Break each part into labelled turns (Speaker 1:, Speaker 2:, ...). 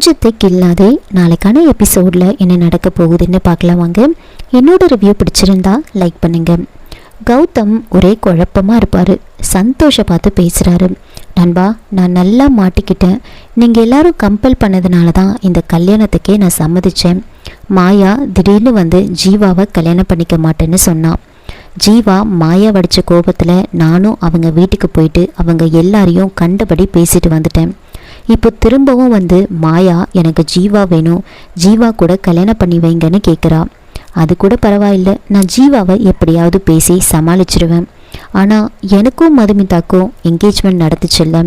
Speaker 1: நெஞ்சத்தை கில்லாதே நாளைக்கான எபிசோடில் என்ன நடக்க போகுதுன்னு பார்க்கலாம் வாங்க. என்னோட ரிவ்யூ பிடிச்சிருந்தா லைக் பண்ணுங்க. கௌதம் ஒரே குழப்பமாக இருப்பார். சந்தோஷை பார்த்து பேசுகிறாரு. நண்பா, நான் நல்லா மாட்டிக்கிட்டேன். நீங்கள் எல்லாரும் கம்பல் பண்ணதுனால தான் இந்த கல்யாணத்துக்கே நான் சம்மதித்தேன். மாயா திடீர்னு வந்து ஜீவாவை கல்யாணம் பண்ணிக்க மாட்டேன்னு சொன்னான். ஜீவா மாயா வடித்த கோபத்தில் நானும் அவங்க வீட்டுக்கு போயிட்டு அவங்க எல்லாரையும் கண்டபடி பேசிட்டு வந்துட்டேன். இப்போ திரும்பவும் வந்து மாயா எனக்கு ஜீவா வேணும், ஜீவா கூட கல்யாணம் பண்ணி வைங்கன்னு கேட்குறா. அது கூட பரவாயில்லை, நான் ஜீவாவை எப்படியாவது பேசி சமாளிச்சிருவேன். ஆனால் எனக்கும் மதுமிதாக்கும் என்கேஜ்மெண்ட் நடத்துச்சில்ல.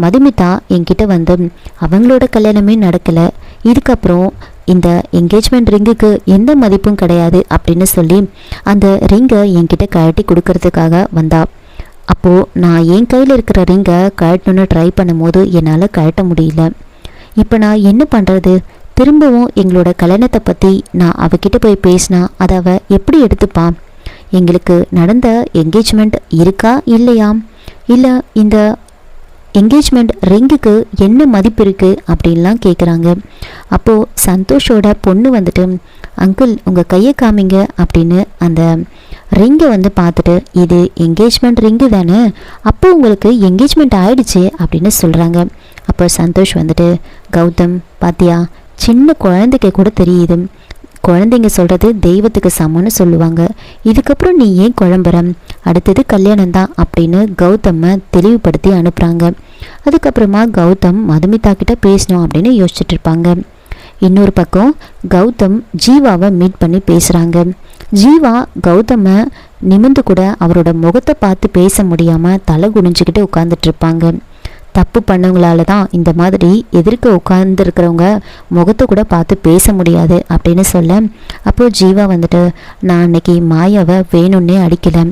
Speaker 1: மதுமிதா என்கிட்ட வந்து அவங்களோட கல்யாணமே நடக்கலை, இதுக்கப்புறம் இந்த என்கேஜ்மெண்ட் ரிங்குக்கு எந்த மதிப்பும் கிடையாது அப்படின்னு சொல்லி அந்த ரிங்கை என்கிட்ட கழட்டி கொடுக்கறதுக்காக வந்தா. அப்போது நான் என் கையில் இருக்கிற ரிங்கை கழட்டணுன்னு ட்ரை பண்ணும்போது என்னால் கழட்ட முடியல. இப்போ நான் என்ன பண்ணுறது? திரும்பவும் எங்களோட கல்யாணத்தை பற்றி நான் அவகிட்ட போய் பேசினா அதை அவள் எப்படி எடுத்துப்பான்? எங்களுக்கு நடந்த என்கேஜ்மெண்ட் இருக்கா இல்லையா, இல்லை இந்த என்கேஜ்மெண்ட் ரிங்குக்கு என்ன மதிப்பு இருக்குது அப்படின்லாம் கேட்குறாங்க. அப்போது சந்தோஷோட பொண்ணு வந்துட்டு, அங்கிள் உங்கள் கையை காமிங்க அப்படின்னு அந்த ரிங்கை வந்து பார்த்துட்டு, இது என்கேஜ்மெண்ட் ரிங்கு தானே, அப்போ உங்களுக்கு என்கேஜ்மெண்ட் ஆயிடுச்சு அப்படின்னு சொல்கிறாங்க. அப்போ சந்தோஷ் வந்துட்டு, கௌதம் பாத்தியா, சின்ன குழந்தைக்கு கூட தெரியுது, குழந்தைங்க சொல்கிறது தெய்வத்துக்கு சமம்னு சொல்லுவாங்க, இதுக்கப்புறம் நீ ஏன் குழம்புற, அடுத்தது கல்யாணம் தான் அப்படின்னு கௌதமை தெளிவுபடுத்தி அனுப்புகிறாங்க. அதுக்கப்புறமா கௌதம் மதுமிதா கிட்ட பேசணும் அப்படின்னு யோசிச்சுட்டு இருப்பாங்க. இன்னொரு பக்கம் கௌதம் ஜீவாவை மீட் பண்ணி பேசுகிறாங்க. ஜீவா கௌதமை நிமிந்து கூட அவரோட முகத்தை பார்த்து பேச முடியாமல் தலை குனிஞ்சிக்கிட்டு உட்காந்துட்ருப்பாங்க. தப்பு பண்ணவங்களால தான் இந்த மாதிரி எதிர்க்க உட்கார்ந்துருக்கிறவங்க முகத்தை கூட பார்த்து பேச முடியாது அப்படின்னு சொல்ல, அப்போது ஜீவா வந்துட்டு, நான் அன்னைக்கு மாயாவை வேணும்னே அடிக்கலை,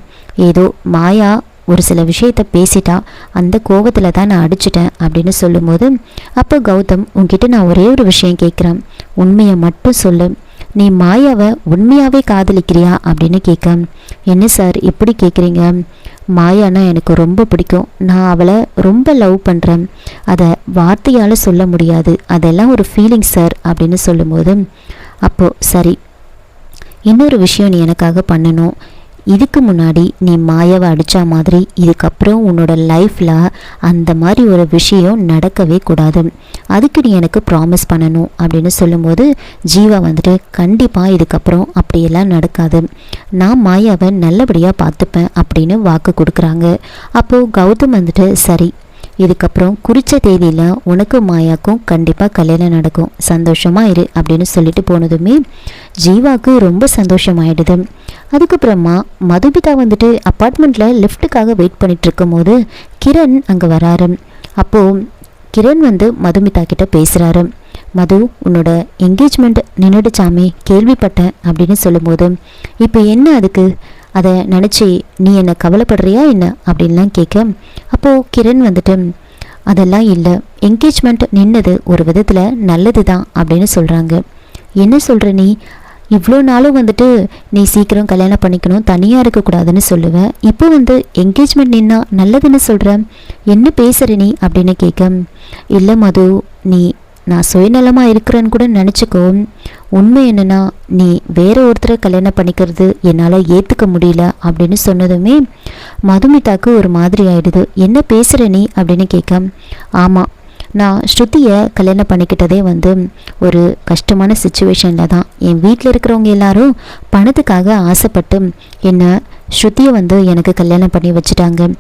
Speaker 1: ஏதோ மாயா ஒரு சில விஷயத்த பேசிட்டா, அந்த கோபத்தில் தான் நான் அடிச்சிட்டேன் அப்படின்னு சொல்லும்போது, அப்போ கௌதம், உன்கிட்ட நான் ஒரே ஒரு விஷயம் கேட்குறேன், உண்மையை மட்டும் சொல்லு, நீ மாயாவை உண்மையாகவே காதலிக்கிறியா அப்படின்னு கேட்க. என்ன சார் இப்படி கேட்குறீங்க? மாயானா எனக்கு ரொம்ப பிடிக்கும், நான் அவளை ரொம்ப லவ் பண்ணுறேன், அதை வார்த்தையால் சொல்ல முடியாது, அதெல்லாம் ஒரு ஃபீலிங் சார் அப்படின்னு சொல்லும்போது, அப்போது சரி, இன்னொரு விஷயம் நீ எனக்காக பண்ணணும். இதுக்கு முன்னாடி நீ மாயாவை அடித்த மாதிரி இதுக்கப்புறம் உன்னோட லைஃப்பில் அந்த மாதிரி ஒரு விஷயம் நடக்கவே கூடாது, அதுக்கு நீ எனக்கு ப்ராமிஸ் பண்ணணும் அப்படின்னு சொல்லும்போது, ஜீவா வந்துட்டு, கண்டிப்பாக இதுக்கப்புறம் அப்படியெல்லாம் நடக்காது, நான் மாயாவை நல்லபடியாக பார்த்துப்பேன் அப்படின்னு வாக்கு கொடுக்குறாங்க. அப்போது கௌதம் வந்துட்டு, சரி, இதுக்கப்புறம் குறித்த தேதியில் உனக்கு மாயாக்கும் கண்டிப்பாக கல்யாணம் நடக்கும், சந்தோஷமாக இரு அப்படின்னு சொல்லிட்டு போனதுமே ஜீவாவுக்கு ரொம்ப சந்தோஷமாயிடுது. அதுக்கப்புறமா மதுமிதா வந்துட்டு அப்பார்ட்மெண்ட்டில் லிஃப்ட்டுக்காக வெயிட் பண்ணிட்டு இருக்கும் போது கிரண் அங்கே வராரு. அப்போது கிரண் வந்து மதுமிதா கிட்ட பேசுகிறாரு. மது, உன்னோட என்கேஜ்மெண்ட் நின்றுடுச்சாமே, கேள்விப்பட்டேன் அப்படின்னு சொல்லும்போது, இப்போ என்ன அதுக்கு, அதை நினச்சி நீ என்ன கவலைப்படுறியா என்ன அப்படின்லாம் கேட்க, அப்போது கிரண் வந்துட்டு, அதெல்லாம் இல்லை, என்கேஜ்மெண்ட் நின்னது ஒரு விதத்தில் நல்லது தான் அப்படின்னு சொல்கிறாங்க. என்ன சொல்கிற நீ? இவ்வளோ நாளும் வந்துட்டு நீ சீக்கிரம் கல்யாணம் பண்ணிக்கணும், தனியாக இருக்கக்கூடாதுன்னு சொல்லுவேன், இப்போ வந்து என்கேஜ்மெண்ட் நின்னா நல்லதுன்னு சொல்கிற, என்ன பேசுகிற நீ அப்படின்னு கேட்க, இல்லை மது, நான் சுயநலமாக இருக்கிறேன்னு கூட நினச்சிக்கோ, உண்மை என்னென்னா நீ வேற ஒருத்தரை கல்யாணம் பண்ணிக்கிறது என்னால் ஏற்றுக்க முடியல அப்படின்னு சொன்னதுமே மதுமிதாக்கு ஒரு மாதிரி ஆயிடுது. என்ன பேசுகிற நீ அப்படின்னு கேட்க, ஆமாம், நான் ஸ்ருதியை கல்யாணம் பண்ணிக்கிட்டதே வந்து ஒரு கஷ்டமான சுச்சுவேஷனில் தான். என் வீட்டில் இருக்கிறவங்க எல்லாரும் பணத்துக்காக ஆசைப்பட்டு என்னை ஸ்ருதியை வந்து எனக்கு கல்யாணம் பண்ணி வச்சுட்டாங்க.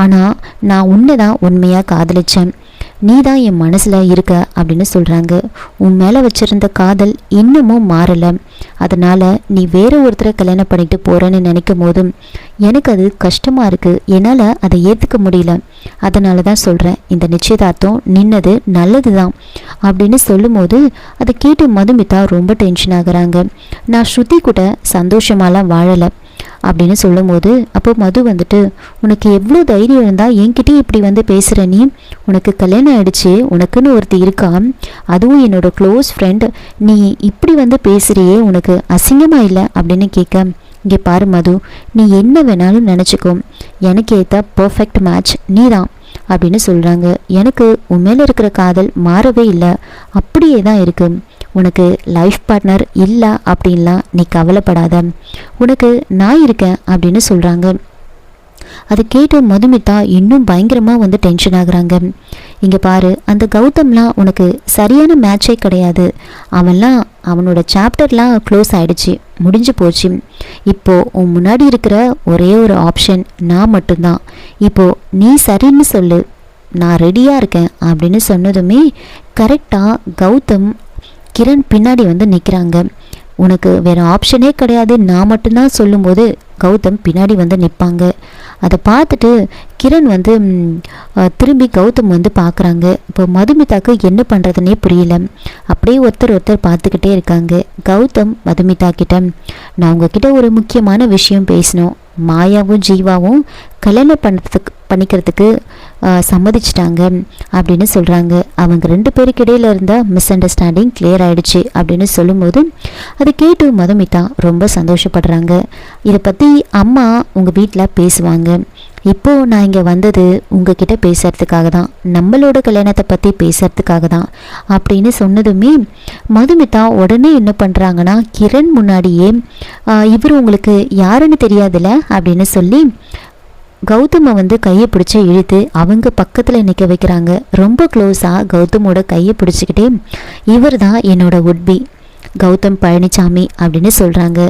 Speaker 1: ஆனால் நான் உன்னை தான் உண்மையாக காதலித்தேன், நீ தான் என் மனசில் இருக்க அப்படின்னு சொல்கிறாங்க. உன் மேலே வச்சுருந்த காதல் இன்னமும் மாறலை, அதனால் நீ வேறு ஒருத்தரை கல்யாணம் பண்ணிட்டு போகிறேன்னு நினைக்கும் போதும் எனக்கு அது கஷ்டமாக இருக்குது, என்னால் அதை ஏற்றுக்க முடியல, அதனால தான் சொல்கிறேன், இந்த நிச்சயதார்த்தம் நின்னது நல்லது தான் அப்படின்னு சொல்லும்போது அதை கேட்டு மதுமிதா ரொம்ப டென்ஷன் ஆகுறாங்க. நான் ஸ்ருதி கூட சந்தோஷமாலாம் வாழலை அப்படின்னு சொல்லும்போது, அப்போ மது வந்துட்டு, உனக்கு எவ்வளோ தைரியம் இருந்தால் என்கிட்டே இப்படி வந்து பேசுகிற நீ, உனக்கு கல்யாணம் ஆகிடுச்சு, உனக்குன்னு ஒருத்தி இருக்கா, அதுவும் என்னோட க்ளோஸ் ஃப்ரெண்ட், நீ இப்படி வந்து பேசுகிறியே, உனக்கு அசிங்கமாக இல்லை அப்படின்னு கேட்க, இங்கே பாரு மது, நீ என்ன வேணாலும் நினச்சிக்கோ, எனக்கு ஏற்ற பர்ஃபெக்ட் மேட்ச் நீ தான், அப்படின்னு சொல்கிறாங்க. எனக்கு உண்மையில் இருக்கிற காதல் மாறவே இல்லை, அப்படியே தான் இருக்குது. உனக்கு லைஃப் பார்ட்னர் இல்லை அப்படின்லாம் நீ கவலைப்படாத, உனக்கு நான் இருக்கேன் அப்படின்னு சொல்கிறாங்க. அதை கேட்டு மதுமிதா இன்னும் பயங்கரமாக டென்ஷன் ஆகுறாங்க. இங்கே பாரு, அந்த கௌதம்லாம் உனக்கு சரியான மேட்சே கிடையாது. அவனோட சாப்டர்லாம் க்ளோஸ் ஆகிடுச்சு, முடிஞ்சு போச்சு. இப்போது உன் முன்னாடி இருக்கிற ஒரே ஒரு ஆப்ஷன் நான் மட்டும்தான். இப்போது நீ சரின்னு சொல்லு, நான் ரெடியாக இருக்கேன் அப்படின்னு சொன்னதுமே கரெக்டாக கௌதம் கிரண் பின்னாடி நிற்கிறாங்க. உனக்கு வேறு ஆப்ஷனே கிடையாது, நான் மட்டும்தான் சொல்லும்போது கௌதம் பின்னாடி நிற்பாங்க. அதை பார்த்துட்டு கிரண் திரும்பி கௌதம் பார்க்குறாங்க. இப்போ மதுமிதாக்கு என்ன பண்ணுறதுனே புரியல. அப்படியே ஒருத்தர் பார்த்துக்கிட்டே இருக்காங்க. கௌதம் மதுமிதா கிட்ட, நான் உங்ககிட்ட ஒரு முக்கியமான விஷயம் பேசணும். மாயாவும் ஜீவாவும் கல்யாணம் பண்ணிக்கிறதுக்கு சம்மதிச்சிட்டாங்க அப்படின்னு சொல்கிறாங்க. அவங்க 2 பேருக்கு இடையில இருந்த மிஸ் அண்டர்ஸ்டாண்டிங் கிளியர் ஆகிடுச்சு அப்படின்னு சொல்லும்போது அதை கேட்டு மதுமிதா ரொம்ப சந்தோஷப்படுறாங்க. இதை பற்றி அம்மா உங்கள் வீட்டில் பேசுவாங்க. இப்போது நான் இங்கே வந்தது உங்ககிட்ட பேசுகிறதுக்காக தான், நம்மளோட கல்யாணத்தை பற்றி பேசுகிறதுக்காக தான் அப்படின்னு சொன்னதுமே மதுமிதா உடனே என்ன பண்ணுறாங்கன்னா, கிரண் முன்னாடியே இவர் உங்களுக்கு யாருன்னு தெரியாதுல்ல அப்படின்னு சொல்லி கௌதமை கையை பிடிச்சி இழுத்து அவங்க பக்கத்தில் நிற்க வைக்கிறாங்க. ரொம்ப க்ளோஸாக கௌதமோட கையை பிடிச்சிக்கிட்டே, இவர் தான் என்னோட உட்பி கௌதம் பழனிசாமி அப்படின்னு சொல்கிறாங்க.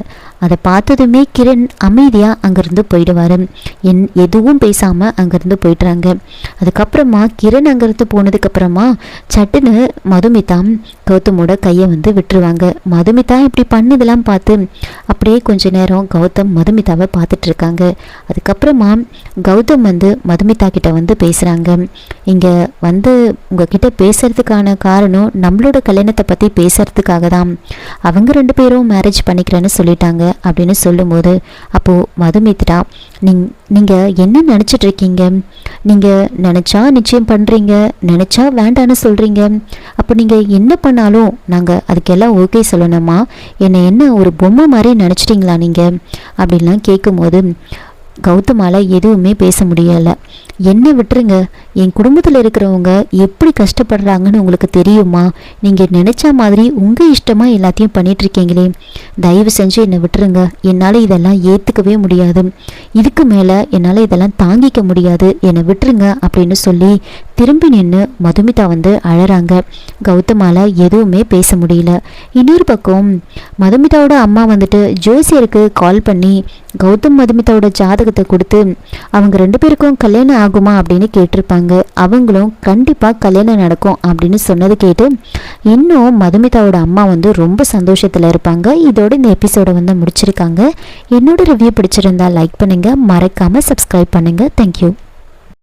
Speaker 1: அதை பார்த்ததுமே கிரண் அமைதியாக அங்கேருந்து போயிடுவார். எதுவும் பேசாமல் அங்கேருந்து போயிடுறாங்க. அதுக்கப்புறமா கிரண் அங்கேருந்து போனதுக்கப்புறமா சட்டுன்னு மதுமிதா கௌதமோட கையை விட்டுருவாங்க. மதுமிதா இப்படி பண்ணதெல்லாம் பார்த்து அப்படியே கொஞ்ச நேரம் கௌதம் மதுமிதாவை பார்த்துட்ருக்காங்க. அதுக்கப்புறமா கௌதம் மதுமிதா கிட்ட பேசுகிறாங்க. இங்கே உங்ககிட்ட பேசுகிறதுக்கான காரணம் நம்மளோட கல்யாணத்தை பற்றி பேசுகிறதுக்காக தான். அவங்க 2 பேரும் மேரேஜ் பண்ணிக்கிறேன்னு சொல்லிட்டாங்க அப்படின்னு சொல்லும்போது அப்போது மதுமித்ரா, நீங்கள் என்ன நினச்சிட்ருக்கீங்க? நீங்கள் நினச்சா நிச்சயம் பண்ணுறீங்க, நினச்சா வேண்டான்னு சொல்கிறீங்க. அப்போ நீங்கள் என்ன பண்ணாலும் நாங்கள் அதுக்கெல்லாம் ஓகே சொல்லணுமா? என்னை என்ன ஒரு பொம்மை மாதிரி நினச்சிட்டிங்களா நீங்கள் அப்படின்லாம் கேட்கும்போது கௌதமால் எதுவுமே பேச முடியலை. என்ன விட்டுருங்க, என் குடும்பத்தில் இருக்கிறவங்க எப்படி கஷ்டப்படுறாங்கன்னு உங்களுக்கு தெரியுமா? நீங்கள் நினச்ச மாதிரி உங்கள் இஷ்டமாக எல்லாத்தையும் பண்ணிகிட்ருக்கீங்களே, தயவு செஞ்சு என்னை விட்டுருங்க. என்னால் இதெல்லாம் ஏற்றுக்கவே முடியாது, இதுக்கு மேலே என்னால் இதெல்லாம் தாங்கிக்க முடியாது, என்னை விட்டுருங்க அப்படின்னு சொல்லி திரும்பி நின்று மதுமிதா அழறாங்க. கௌதமால் எதுவுமே பேச முடியல. இன்னொரு பக்கம் மதுமிதாவோட அம்மா ஜோசியருக்கு கால் பண்ணி கௌதம் மதுமிதாவோட ஜாதகத்தை கொடுத்து அவங்க 2 பேருக்கும் கல்யாணம் ஆகுமா அப்படின்னு கேட்டிருப்பாங்க. அவங்களும் கண்டிப்பாக கல்யாணம் நடக்கும் அப்படின்னு சொன்னது கேட்டு இன்னும் மதுமிதாவோட அம்மா ரொம்ப சந்தோஷத்தில் இருப்பாங்க. இதோட இந்த எபிசோடை முடிச்சிருக்காங்க. என்னோட ரிவ்யூ பிடிச்சிருந்தா லைக் பண்ணுங்கள், மறக்காமல் சப்ஸ்கிரைப் பண்ணுங்கள். தேங்க்யூ.